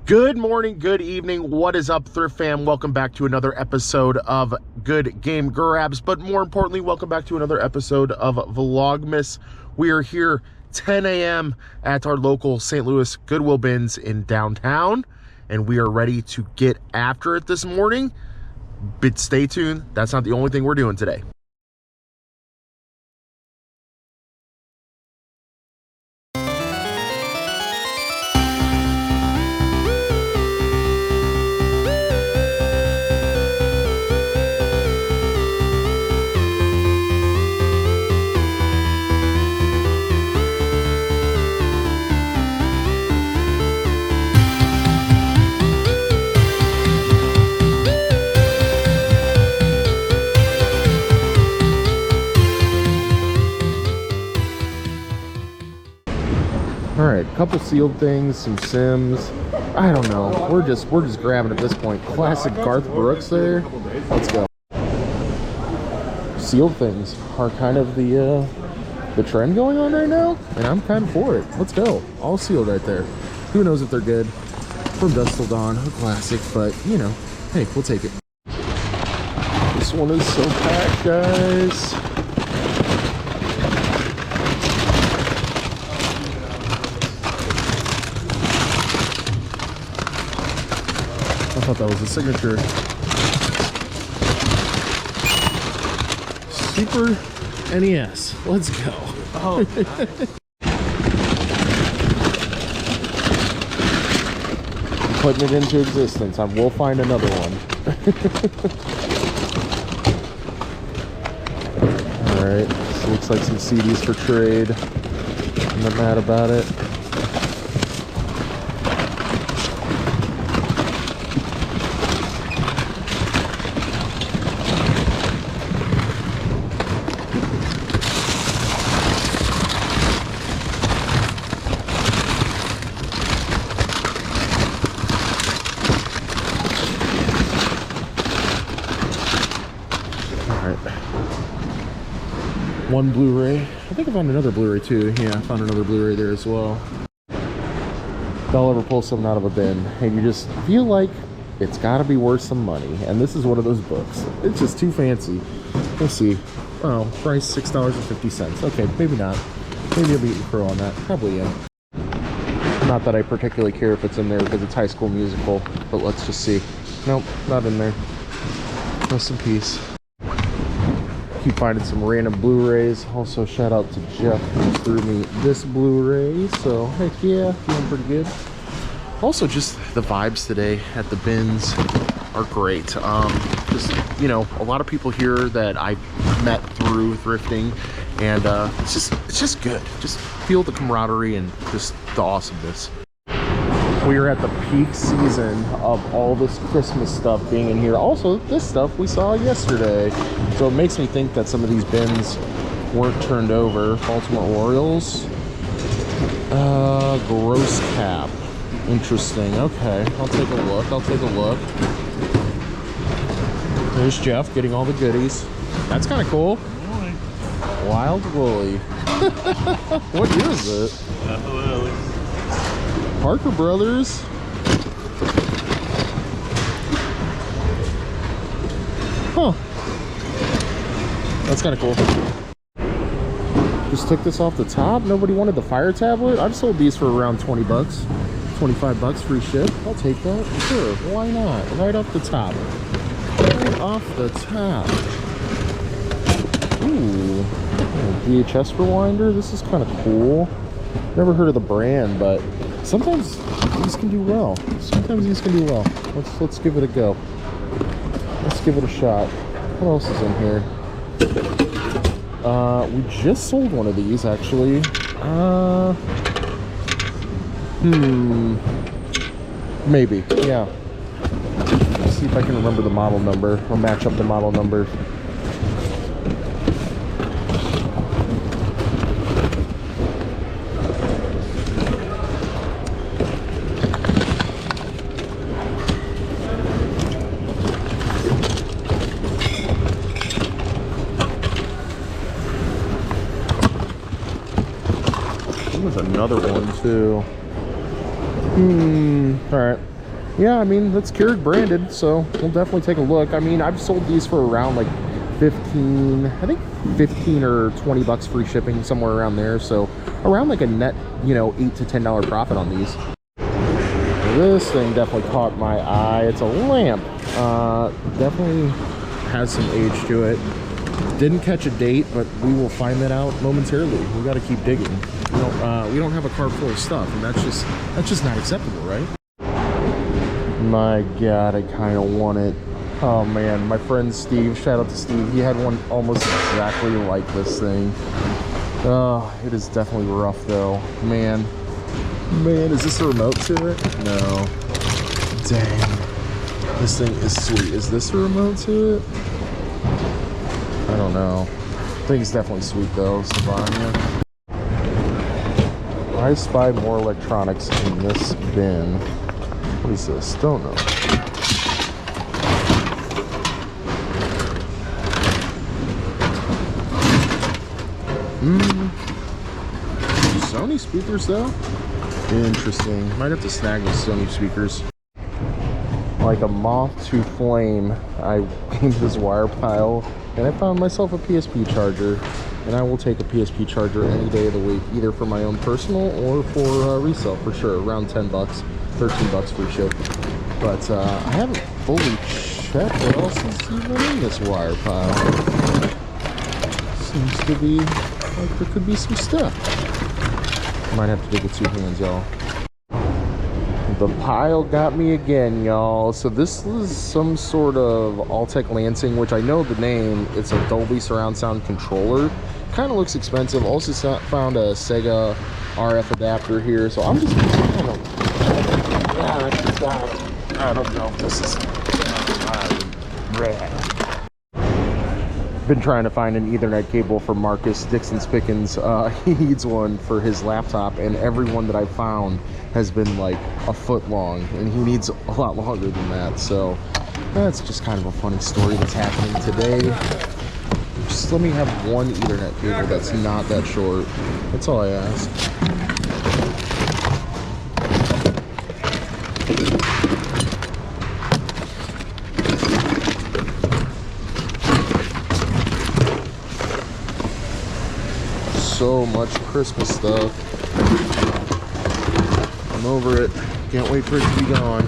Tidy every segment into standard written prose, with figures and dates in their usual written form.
Good morning, good evening, what is up, Thrift Fam? Welcome back to another episode of Good Game Grabs, but more importantly, welcome back to another episode of Vlogmas. We are here 10 a.m. at our local St. Louis Goodwill bins in downtown, and we are ready to get after it this morning. But stay tuned, that's not the only thing we're doing today. All right, couple sealed things, some Sims. I don't know. We're just grabbing at this point. Classic Garth Brooks there. Let's go. Sealed things are kind of the trend going on right now, and I'm kind of for it. Let's go. All sealed right there. Who knows if they're good? From Dusk Till Dawn, a classic, but you know, hey, we'll take it. This one is so packed, guys. I thought that was a signature. Super NES. Let's go. Oh. Putting it into existence. I will find another one. Alright. So looks like some CDs for trade. I'm not mad about it. One Blu-ray. I think I found another Blu-ray too. Yeah, I found another Blu-ray there as well. They'll ever pull something out of a bin, and you just feel like it's got to be worth some money. And this is one of those books. It's just too fancy. We'll see. Oh, price $6.50. Okay, maybe not. Maybe I'll be eating crow on that. Probably am. Not that I particularly care if it's in there because it's High School Musical, but let's just see. Nope, not in there. Rest in peace. Keep finding some random Blu-rays. Also, shout out to Jeff who threw me this Blu-ray. So, heck yeah, feeling pretty good. Also, just the vibes today at the bins are great. Just, you know, a lot of people here that I met through thrifting, and it's just good. Just feel the camaraderie and just the awesomeness. We are at the peak season of all this Christmas stuff being in here. Also, this stuff we saw yesterday. So it makes me think that some of these bins weren't turned over. Baltimore Orioles. Gross cap. Interesting. Okay, I'll take a look. There's Jeff getting all the goodies. That's kind of cool. Wild Woolly. What year is it? Parker Brothers. Huh. That's kind of cool. Just took this off the top. Nobody wanted the fire tablet. I've sold these for around 20 bucks. 25 bucks free ship. I'll take that. Sure, why not? Right off the top. Right off the top. Ooh. VHS rewinder. This is kind of cool. Never heard of the brand, but sometimes these can do well. Let's give it a go. Let's give it a shot. What else is in here? We just sold one of these actually. Maybe. Yeah. Let's see if I can remember the model number or match up the model number. There's another one too. All right, Yeah, I mean, that's Keurig branded, so we'll definitely take a look. I mean, I've sold these for around like 15, I think 15 or 20 bucks free shipping, somewhere around there. So around like a net, you know, $8 to $10 profit on these. This thing definitely caught my eye. It's a lamp. Definitely has some age to it. Didn't catch a date, but we will find that out momentarily. We got to keep digging. We don't have a cart full of stuff, and that's just not acceptable, right? My God, I kind of want it. Oh man, my friend Steve, shout out to Steve, he had one almost exactly like this thing. Oh, it is definitely rough though. Man, is this a remote to it? No. Dang. This thing is sweet. Is this a remote to it? I don't know. I think it's definitely sweet though, Savania. I spy more electronics in this bin. What is this? Don't know. Sony speakers though? Interesting. Might have to snag those Sony speakers. Like a moth to flame, I came to this wire pile and I found myself a PSP charger. And I will take a PSP charger any day of the week, either for my own personal or for resale for sure. Around 10 bucks, 13 bucks free ship. But I haven't fully checked what else is even in this wire pile. Seems to be like there could be some stuff. Might have to dig with two hands, y'all. The pile got me again, y'all. So this is some sort of Altec Lansing, which I know the name. It's a Dolby surround sound controller. Kind of looks expensive. Also found a Sega RF adapter here. So I'm just kind of, I don't know if this is been trying to find an Ethernet cable for Marcus Dixon Spickens. He needs one for his laptop, and every one that I've found has been like a foot long, and he needs a lot longer than that. So that's just kind of a funny story that's happening today. Just let me have one Ethernet cable that's not that short. That's all I ask. So much Christmas stuff. I'm over it. Can't wait for it to be gone.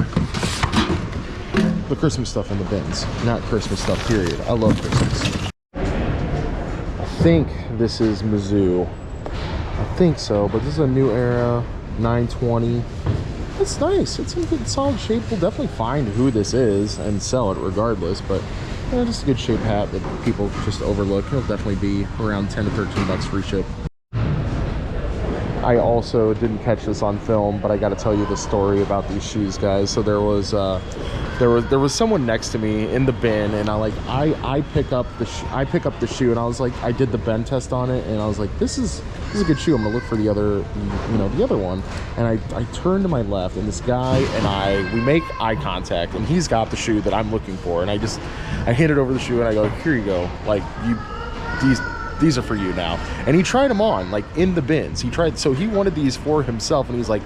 The Christmas stuff in the bins, not Christmas stuff, period. I love Christmas. I think this is Mizzou. I think so, but this is a New Era 920. It's nice. It's in good solid shape. We'll definitely find who this is and sell it regardless, but just a good shape hat that people just overlook. It'll definitely be around 10 to 13 bucks free ship. I also didn't catch this on film, but I got to tell you the story about these shoes, guys. So there was someone next to me in the bin, and I pick up the shoe, and I was like, I did the bend test on it, and I was like, this is a good shoe. I'm gonna look for the other, the other one. And I turn to my left, and this guy and we make eye contact, and he's got the shoe that I'm looking for, and I handed over the shoe, and I go, here you go, like these are for you now. And he tried them on, like in the bins. So he wanted these for himself, and he's like,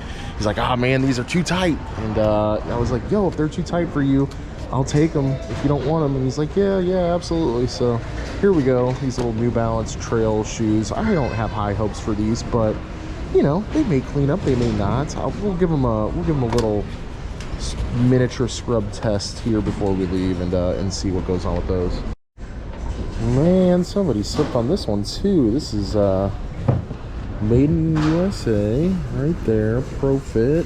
ah, man, these are too tight. And I was like, yo, if they're too tight for you, I'll take them if you don't want them. And he's like, yeah, absolutely. So here we go. These little New Balance trail shoes. I don't have high hopes for these, but they may clean up, they may not. We'll give them a little miniature scrub test here before we leave, and see what goes on with those. Man, somebody slipped on this one too. This is made in the USA, right there. Pro Fit,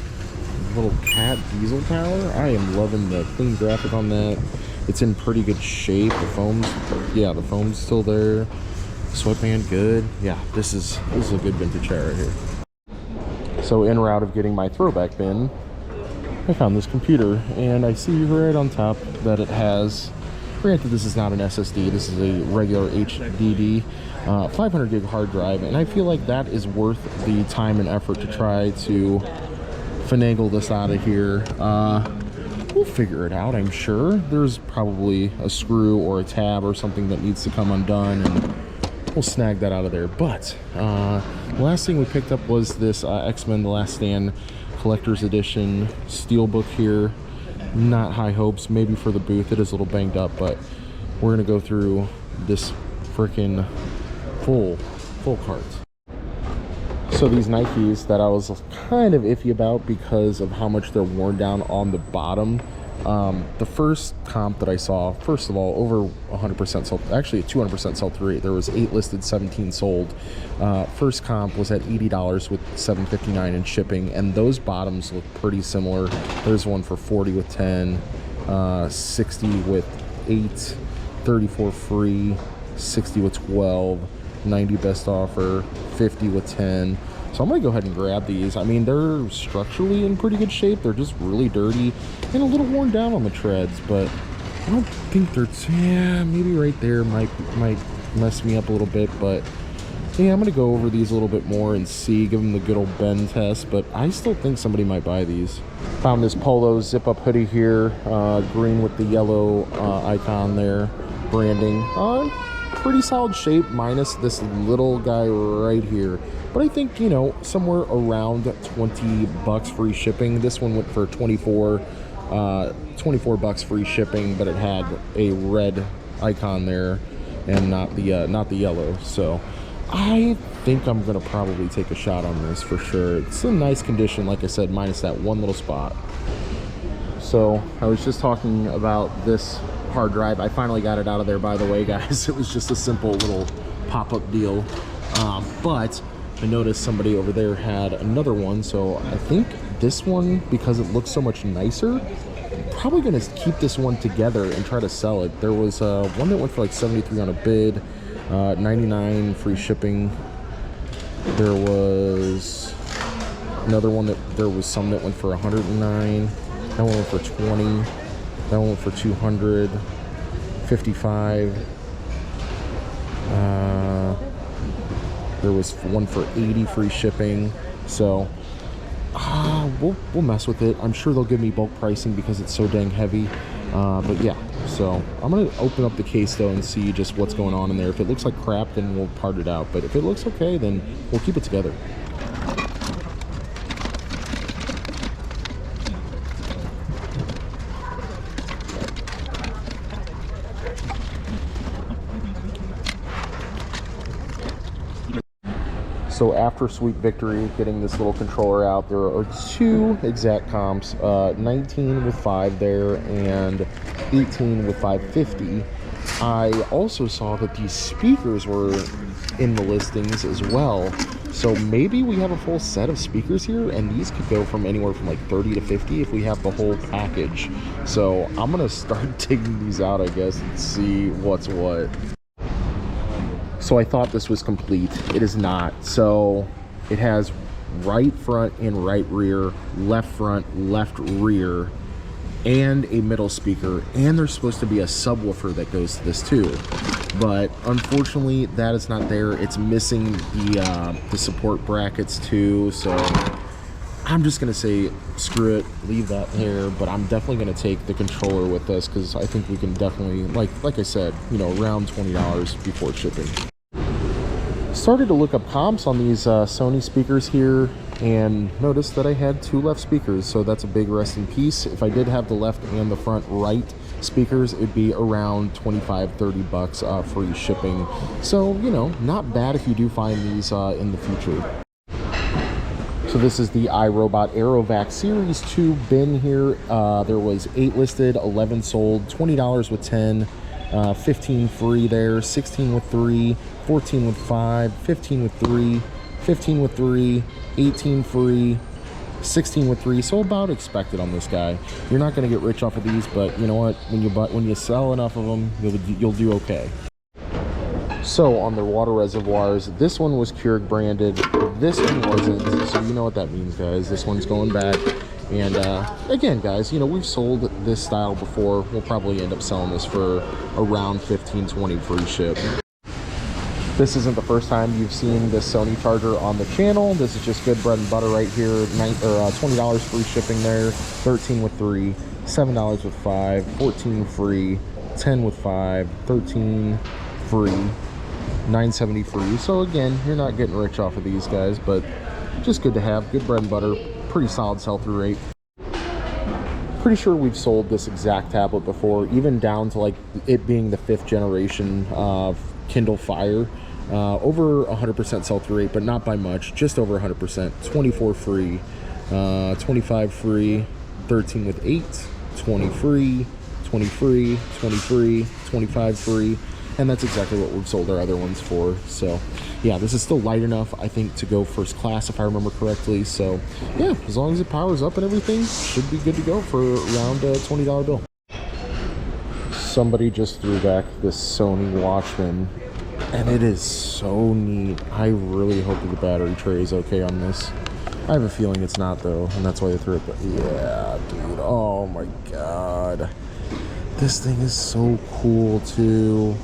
little cat diesel tower. I am loving the clean graphic on that. It's in pretty good shape. The foam's still there. Sweatband good. Yeah, this is a good vintage chair right here. So en route of getting my throwback bin, I found this computer, and I see right on top that it has, granted this is not an SSD, this is a regular HDD, 500 gig hard drive, and I feel like that is worth the time and effort to try to finagle this out of here. We'll figure it out, I'm sure. There's probably a screw or a tab or something that needs to come undone, and we'll snag that out of there. But the last thing we picked up was this X-Men The Last Stand Collector's Edition Steelbook here. not high hopes. Maybe for the booth it is a little banged up, but we're gonna go through this freaking full cart. So these Nikes that I was kind of iffy about because of how much they're worn down on the bottom. The first comp that I saw, first of all, over 100% sold, actually 200% sold through rate. There was 8 listed, 17 sold. First comp was at $80 with $7.59 in shipping, and those bottoms look pretty similar. There's one for 40 with 10, 60 with 8, 34 free, 60 with 12, 90 best offer, 50 with 10. So I'm gonna go ahead and grab these. I mean, they're structurally in pretty good shape. They're just really dirty and a little worn down on the treads, but I don't think they're, yeah, maybe right there might mess me up a little bit, but yeah, I'm gonna go over these a little bit more and see, give them the good old bend test, but I still think somebody might buy these. Found this polo zip up hoodie here, green with the yellow icon there, branding. Pretty solid shape minus this little guy right here, but I think, you know, somewhere around 20 bucks free shipping. This one went for 24 bucks free shipping, but it had a red icon there and not the yellow. So I think I'm gonna probably take a shot on this for sure. It's in nice condition, like I said, minus that one little spot. So I was just talking about this hard drive. I finally got it out of there, by the way, guys. It was just a simple little pop-up deal, but I noticed somebody over there had another one, so I think this one, because it looks so much nicer, I'm probably gonna keep this one together and try to sell it. There was one that went for like 73 on a bid, 99 free shipping. There was another one that there was some that went for 109. That one went for 20. That one went for 200, 55. There was one for 80 free shipping. So we'll mess with it. I'm sure they'll give me bulk pricing because it's so dang heavy. But yeah, so I'm gonna open up the case though and see just what's going on in there. If it looks like crap, then we'll part it out. But if it looks okay, then we'll keep it together. So after sweet victory, getting this little controller out, there are 2 exact comps, 19 with 5 there and 18 with 550. I also saw that these speakers were in the listings as well. So maybe we have a full set of speakers here, and these could go from anywhere from like 30 to 50 if we have the whole package. So I'm gonna start digging these out, I guess, and see what's what. So I thought this was complete. It is not. So it has right front and right rear, left front, left rear, and a middle speaker. And there's supposed to be a subwoofer that goes to this too. But unfortunately, that is not there. It's missing the support brackets too. So I'm just gonna say, screw it, leave that there. But I'm definitely gonna take the controller with us because I think we can definitely, like I said, you know, around $20 before shipping. Started to look up comps on these Sony speakers here and noticed that I had 2 left speakers, so that's a big rest in peace. If I did have the left and the front right speakers, it'd be around 25-30 bucks free shipping. So, you know, not bad if you do find these in the future. So this is the iRobot AeroVac Series 2 bin here. There was 8 listed, 11 sold, $20 with 10, 15 free there, 16 with 3, 14 with 5, 15 with 3, 15 with 3, 18 free, 16 with 3. So about expected on this guy. You're not going to get rich off of these, but you know what? When you sell enough of them, you'll do okay. So on the water reservoirs, this one was Keurig branded. This one wasn't. So you know what that means, guys. This one's going back. And again, guys, you know, we've sold this style before. We'll probably end up selling this for around $15-20 free ship. This isn't the first time you've seen this Sony charger on the channel. This is just good bread and butter right here. $20 free shipping there, 13 with 3, $7 with 5, 14 free, 10 with 5, 13 free, $9.70 free. So again, you're not getting rich off of these guys, but just good to have. Good bread and butter, pretty solid sell-through rate. Pretty sure we've sold this exact tablet before, even down to like it being the 5th generation of Kindle Fire. Over 100% sell-through rate, but not by much, just over 100%. 24 free, 25 free, 13 with 8, 20 free, 20 free, 20 free, 25 free, and that's exactly what we've sold our other ones for. So yeah, this is still light enough, I think, to go first class if I remember correctly. So yeah, as long as it powers up and everything, should be good to go for around a $20 bill. Somebody just threw back this Sony Watchman, and it is so neat. I really hope that the battery tray is okay on this. I have a feeling it's not though, and that's why they threw it. But yeah, dude, oh my god, this thing is so cool too.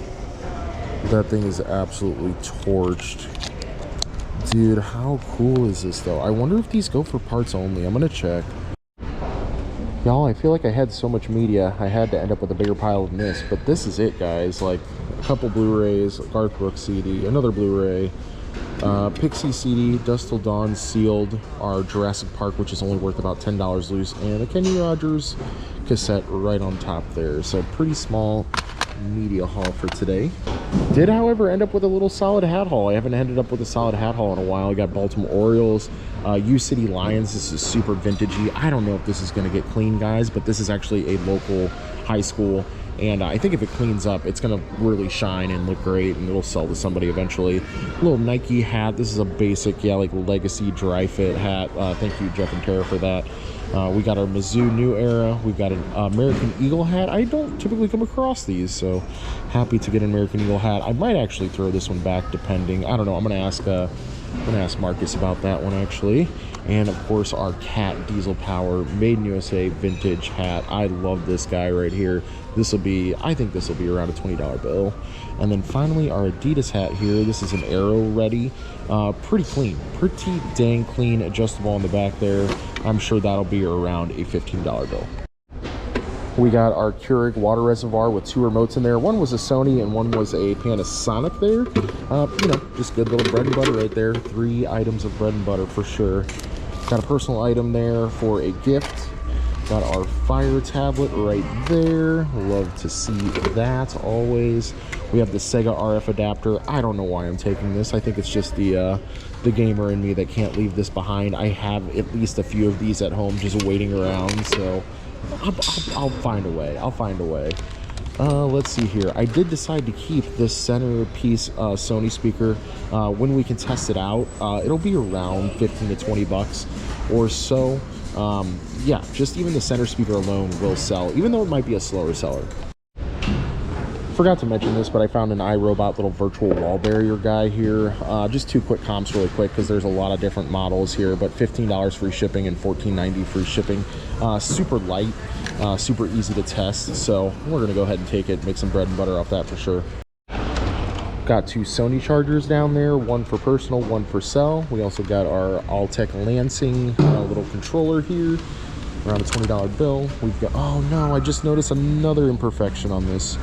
That thing is absolutely torched, dude. How cool is this though? I wonder if these go for parts only. I'm gonna check. Y'all, I feel like I had so much media, I had to end up with a bigger pile than this, but this is it, guys. Like a couple Blu-rays, Garth Brooks CD, another Blu-ray, Pixie CD, Dust Till Dawn sealed, our Jurassic Park, which is only worth about $10 loose, and a Kenny Rogers cassette right on top there. So pretty small media haul for today. Did, however, end up with a little solid hat haul. I haven't ended up with a solid hat haul in a while. I got Baltimore Orioles, U-City Lions. This is super vintagey. I don't know if this is going to get clean, guys, but this is actually a local high school, and I think if it cleans up, it's going to really shine and look great, and it'll sell to somebody eventually. A little Nike hat. This is a basic, yeah, like legacy dry fit hat. Thank you, Jeff and Tara, for that. We got our Mizzou New Era. We've got an American Eagle hat. I don't typically come across these, so happy to get an American Eagle hat. I might actually throw this one back, depending. I don't know. I'm gonna ask Marcus about that one actually. And of course, our Cat Diesel Power Made in USA vintage hat. I love this guy right here. This will be, I think this will be around a $20 bill. And then finally, our Adidas hat here. This is an Aero Ready. Pretty clean, pretty dang clean, adjustable on the back there. I'm sure that'll be around a $15 bill. We got our Keurig water reservoir with 2 remotes in there. One was a Sony and one was a Panasonic there. You know, just good little bread and butter right there. 3 items of bread and butter for sure. Got a personal item there for a gift. Got our Fire tablet right there. Love to see that always. We have the Sega RF adapter. I don't know why I'm taking this. I think it's just the gamer in me that can't leave this behind. I have at least a few of these at home just waiting around, so I'll find a way. I'll find a way. Let's see here. I did decide to keep this centerpiece Sony speaker. When we can test it out, it'll be around 15 to 20 bucks or so. Yeah, just even the center speaker alone will sell, even though it might be a slower seller. Forgot to mention this, but I found an iRobot little virtual wall barrier guy here. Just 2 quick comps really quick, because there's a lot of different models here, but $15 free shipping and $14.90 free shipping. Super light, super easy to test, so we're gonna go ahead and take it, make some bread and butter off that for sure. Got 2 Sony chargers down there, one for personal, one for cell. We also got our Alltech Lansing little controller here, around a $20 bill. We've got, oh no, I just noticed another imperfection on this.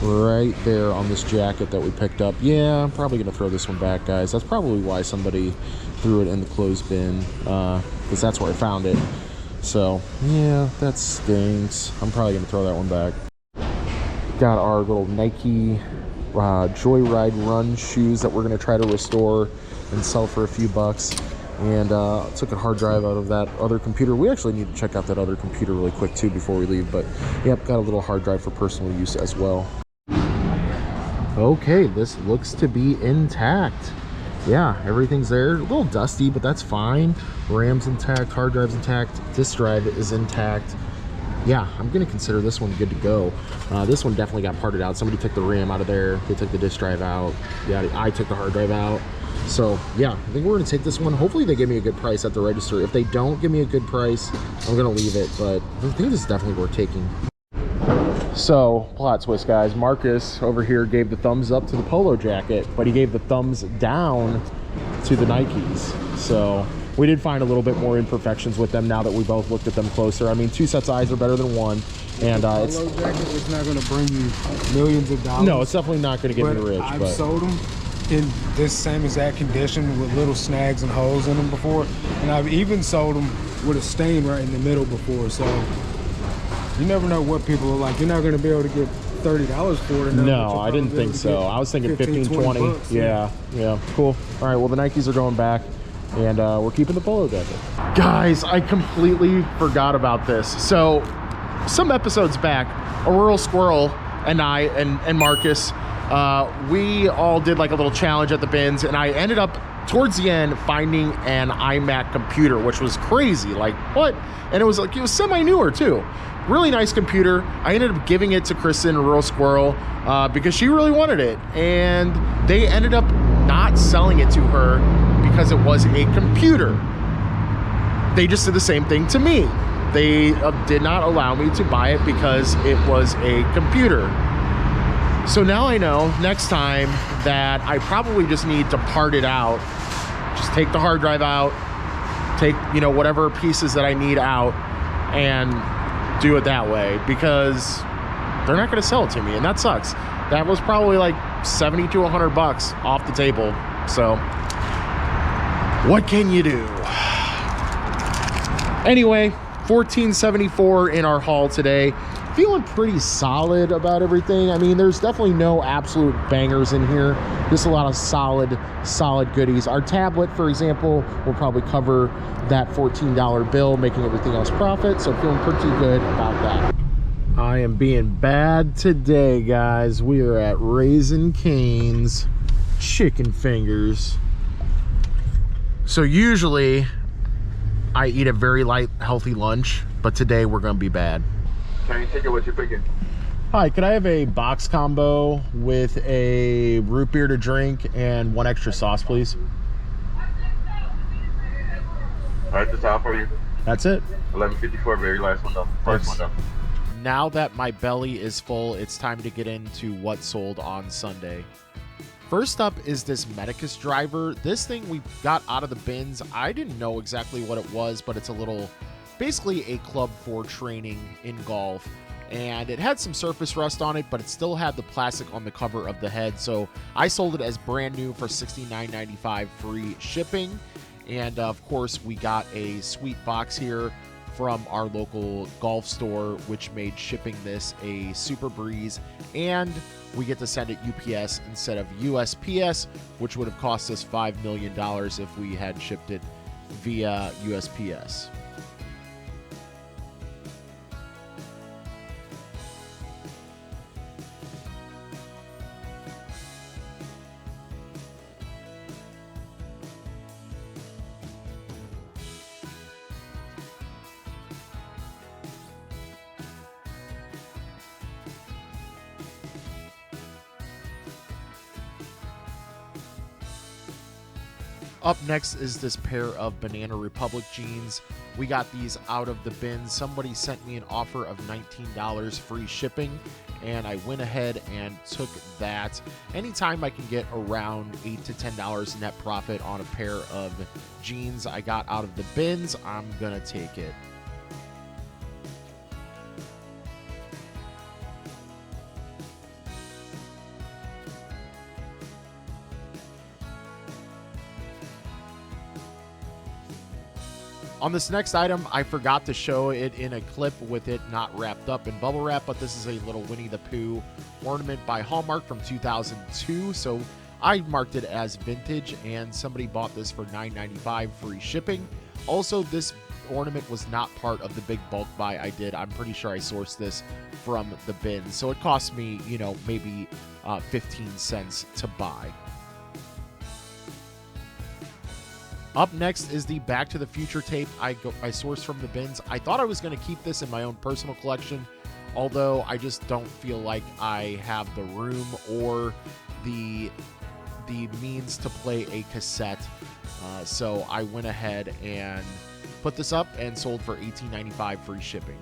Right there on this jacket that we picked up. Yeah, I'm probably gonna throw this one back, guys. That's probably why somebody threw it in the clothes bin, because that's where I found it. So yeah, that stinks. I'm probably gonna throw that one back. Got our little Nike Joyride Run shoes that we're gonna try to restore and sell for a few bucks. And took a hard drive out of that other computer. We actually need to check out that other computer really quick too before we leave, but yep, got a little hard drive for personal use as well. Okay, this looks to be intact. Yeah, everything's there. A little dusty, but that's fine. RAM's intact, hard drive's intact, disk drive is intact. Yeah, I'm gonna consider this one good to go. This one definitely got parted out. Somebody took the RAM out of there, they took the disk drive out. Yeah, I took the hard drive out. So yeah, I think we're gonna take this one. Hopefully they give me a good price at the register. If they don't give me a good price, I'm gonna leave it, but I think this is definitely worth taking. So, plot twist, guys. Marcus over here gave the thumbs up to the polo jacket, but he gave the thumbs down to the Nikes. So we did find a little bit more imperfections with them now that we both looked at them closer. I mean, 2 sets of eyes are better than 1. And it's polo jacket is not going to bring you millions of dollars. No, it's definitely not going to get me rich. I've sold them in this same exact condition with little snags and holes in them before, and I've even sold them with a stain right in the middle before. So You never know what people are like. You're not going to be able to get $30 for it. No, I didn't think so. I was thinking 15, 20. Bucks, yeah, cool. All right, well, the Nikes are going back, and we're keeping the Polo Desert. Guys, I completely forgot about this. So, some episodes back, a rural squirrel and I and Marcus, we all did like a little challenge at the bins, and I ended up towards the end finding an iMac computer, which was crazy. Like, what? And it was semi-newer too. Really nice computer. I ended up giving it to Kristen, Rural Squirrel, because she really wanted it, and they ended up not selling it to her because it was a computer. They just did the same thing to me. They did not allow me to buy it because it was a computer. So now I know next time that I probably just need to part it out. Just take the hard drive out, take, whatever pieces that I need out, and do it that way, because they're not going to sell it to me, and that sucks. That was probably like 70 to 100 bucks off the table. So what can you do? Anyway, $14.74 in our haul today. Feeling pretty solid about everything. I mean, there's definitely no absolute bangers in here. Just a lot of solid goodies. Our tablet, for example, will probably cover that $14 bill, making everything else profit. So feeling pretty good about that. I am being bad today, guys. We are at Raising Cane's Chicken Fingers. So usually I eat a very light, healthy lunch, but today we're gonna be bad. Can you take it what you're picking? Hi, could I have a box combo with a root beer to drink and one extra sauce, please? All right, that's all for you. That's it. 11.54, very last one though. First one though. Now that my belly is full, it's time to get into what sold on Sunday. First up is this Medicus driver. This thing we got out of the bins. I didn't know exactly what it was, but it's basically a club for training in golf. And it had some surface rust on it, but it still had the plastic on the cover of the head. So I sold it as brand new for $69.95 free shipping. And of course, we got a sweet box here from our local golf store, which made shipping this a super breeze. And we get to send it UPS instead of USPS, which would have cost us $5 million if we had shipped it via USPS. Up next is this pair of Banana Republic jeans. We got these out of the bin. Somebody sent me an offer of $19 free shipping, and I went ahead and took that. Anytime I can get around $8 to $10 net profit on a pair of jeans I got out of the bins, I'm gonna take it. On this next item, I forgot to show it in a clip with it not wrapped up in bubble wrap, but this is a little Winnie the Pooh ornament by Hallmark from 2002. So I marked it as vintage, and somebody bought this for $9.95 free shipping. Also, this ornament was not part of the big bulk buy I did. I'm pretty sure I sourced this from the bin. So it cost me, maybe 15 cents to buy. Up next is the Back to the Future tape I sourced from the bins. I thought I was going to keep this in my own personal collection, although I just don't feel like I have the room or the means to play a cassette. So I went ahead and put this up and sold for $18.95 free shipping.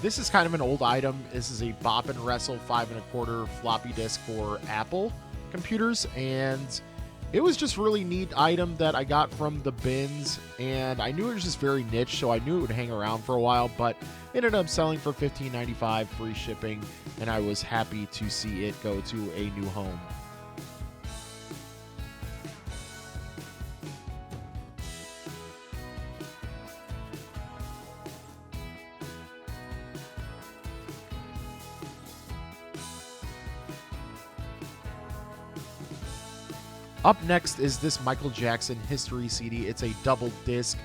This is kind of an old item. This is a Bop and Wrestle 5 1/4 floppy disk for Apple computers, and It was just really neat item that I got from the bins, and I knew it was just very niche, so I knew it would hang around for a while, but it ended up selling for $15.95 free shipping, and I was happy to see it go to a new home. Up next is this Michael Jackson History CD. It's a double disc.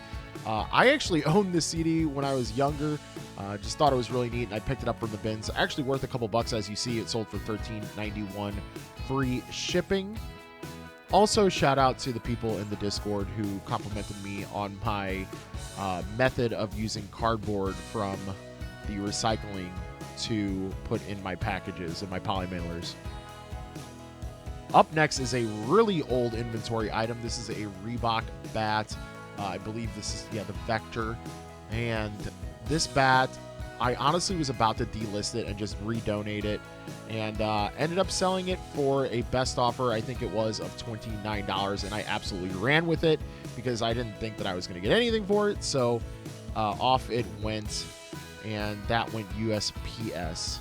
I actually owned this CD when I was younger. Just thought it was really neat, and I picked it up from the bins. Actually worth a couple bucks, as you see. It sold for $13.91 free shipping. Also, shout out to the people in the Discord who complimented me on my method of using cardboard from the recycling to put in my packages and my poly mailers. Up next is a really old inventory item. This is a Reebok bat. I believe this is, the Vector. And this bat, I honestly was about to delist it and just redonate it, and ended up selling it for a best offer, I think it was, of $29, and I absolutely ran with it because I didn't think that I was going to get anything for it. So off it went, and that went USPS.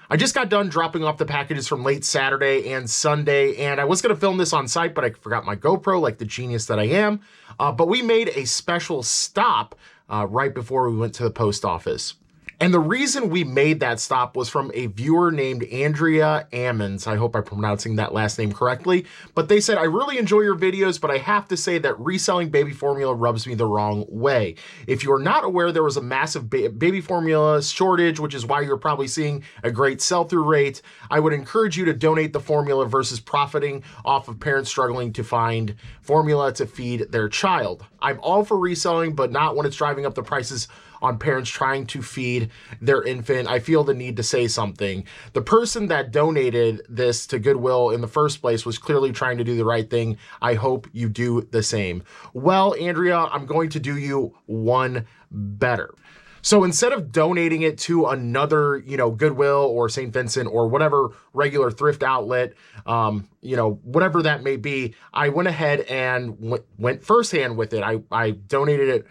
I just got done dropping off the packages from late Saturday and Sunday, and I was going to film this on site, but I forgot my GoPro like the genius that I am. But we made a special stop right before we went to the post office. And the reason we made that stop was from a viewer named Andrea Ammons. I hope I'm pronouncing that last name correctly. But they said, I really enjoy your videos, but I have to say that reselling baby formula rubs me the wrong way. If you're not aware, there was a massive baby formula shortage, which is why you're probably seeing a great sell-through rate. I would encourage you to donate the formula versus profiting off of parents struggling to find formula to feed their child. I'm all for reselling, but not when it's driving up the prices on parents trying to feed their infant. I feel the need to say something. The person that donated this to Goodwill in the first place was clearly trying to do the right thing. I hope you do the same. Well, Andrea, I'm going to do you one better. So instead of donating it to another, Goodwill or St. Vincent or whatever regular thrift outlet, whatever that may be, I went ahead and went firsthand with it. I donated it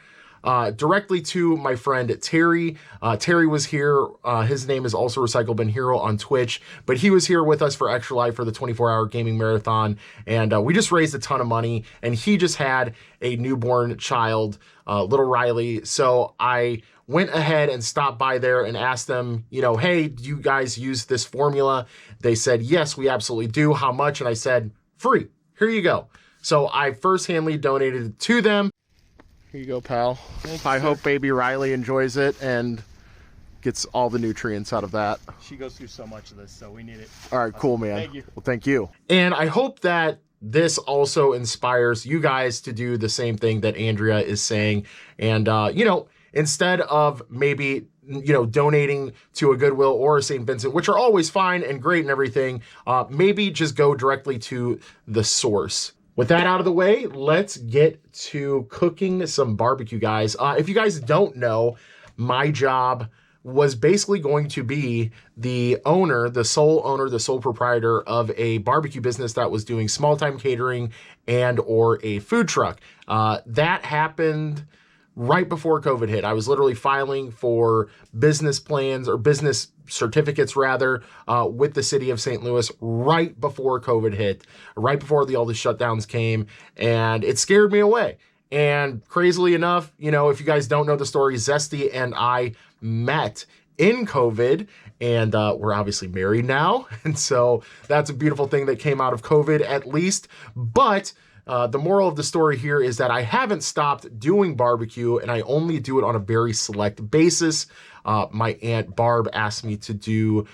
directly to my friend Terry. Terry was here. His name is also Recycle Bin Hero on Twitch, but he was here with us for Extra Life for the 24-hour gaming marathon, and we just raised a ton of money, and he just had a newborn child, little Riley. So I went ahead and stopped by there and asked them, hey, do you guys use this formula? They said, yes, we absolutely do. How much? And I said, free. Here you go. So I first-handly donated it to them. Here you go, pal. I hope baby Riley enjoys it and gets all the nutrients out of that. She goes through so much of this, so we need it. All right, cool, man. Thank you. Well, thank you. And I hope that this also inspires you guys to do the same thing that Andrea is saying. And, instead of maybe, donating to a Goodwill or a St. Vincent, which are always fine and great and everything, maybe just go directly to the source. With that out of the way, let's get to cooking some barbecue, guys. If you guys don't know, my job was basically going to be the sole proprietor of a barbecue business that was doing small time catering and or a food truck. That happened right before COVID hit. I was literally filing for business plans or business certificates rather with the city of St. Louis right before COVID hit, right before all the shutdowns came, and it scared me away. And crazily enough, if you guys don't know the story, Zesty and I met in COVID, and we're obviously married now. And so that's a beautiful thing that came out of COVID at least. But The moral of the story here is that I haven't stopped doing barbecue, and I only do it on a very select basis. My Aunt Barb asked me to do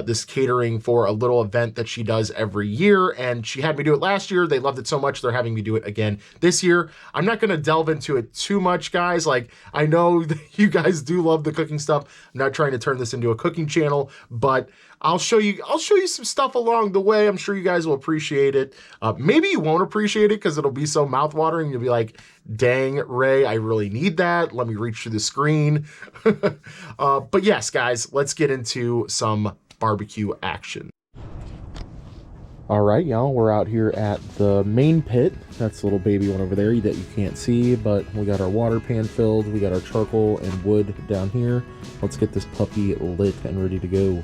this catering for a little event that she does every year, and she had me do it last year. They loved it so much, they're having me do it again this year. I'm not going to delve into it too much, guys. Like, I know that you guys do love the cooking stuff. I'm not trying to turn this into a cooking channel, but I'll show you some stuff along the way. I'm sure you guys will appreciate it. Maybe you won't appreciate it because it'll be so mouthwatering. You'll be like, dang, Ray, I really need that. Let me reach through the screen. But yes, guys, let's get into some barbecue action. All right, y'all, we're out here at the main pit. That's the little baby one over there that you can't see, but we got our water pan filled. We got our charcoal and wood down here. Let's get this puppy lit and ready to go.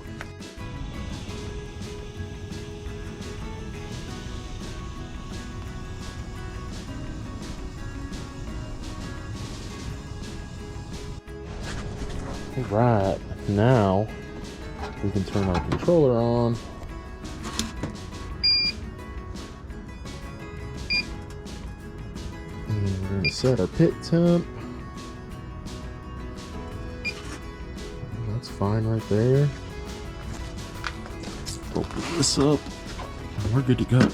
All right, now we can turn our controller on. And we're gonna set our pit temp. That's fine right there. Open this up, and we're good to go.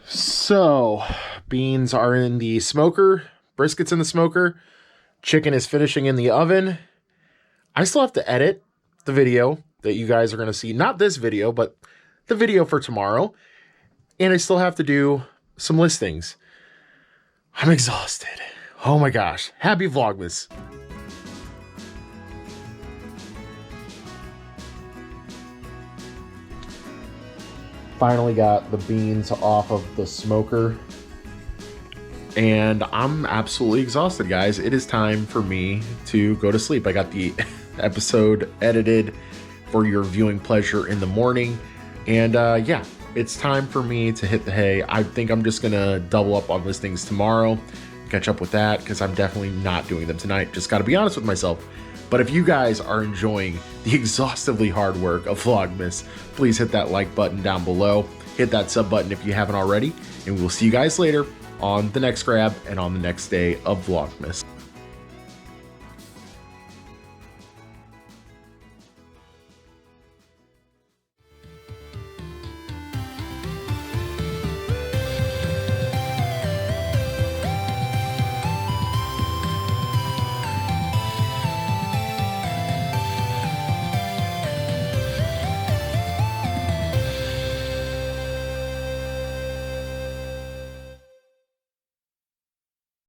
So, beans are in the smoker, brisket's in the smoker, chicken is finishing in the oven. I still have to edit the video that you guys are going to see. Not this video, but the video for tomorrow. And I still have to do some listings. I'm exhausted. Oh my gosh. Happy Vlogmas. Finally got the beans off of the smoker, and I'm absolutely exhausted, guys. It is time for me to go to sleep. I got the episode edited for your viewing pleasure in the morning, and yeah, it's time for me to hit the hay. I think I'm just gonna double up on listings tomorrow, catch up with that, because I'm definitely not doing them tonight. Just gotta be honest with myself. But if you guys are enjoying the exhaustively hard work of Vlogmas, please hit that like button down below. Hit that sub button if you haven't already. And we'll see you guys later on the next grab and on the next day of Vlogmas.